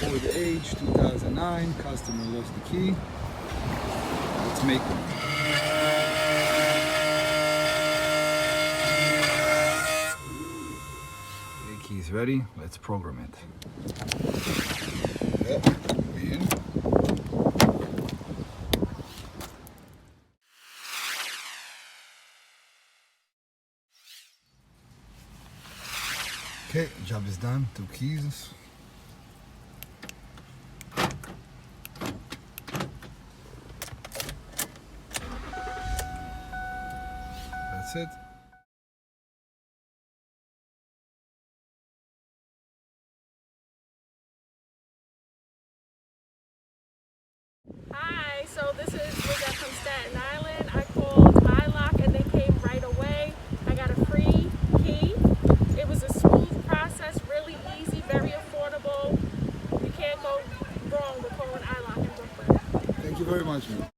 Ford Age 2009. Customer lost the key. Let's make it. Okay, key's ready. Let's program it. Yep, in. Okay, job is done. 2 keys. That's it. Hi, so this is Liz from Staten Island. I called iLock and they came right away. I got a free key. It was a smooth process, really easy, very affordable. You can't go wrong with calling iLock in Brooklyn. Thank you very much, man.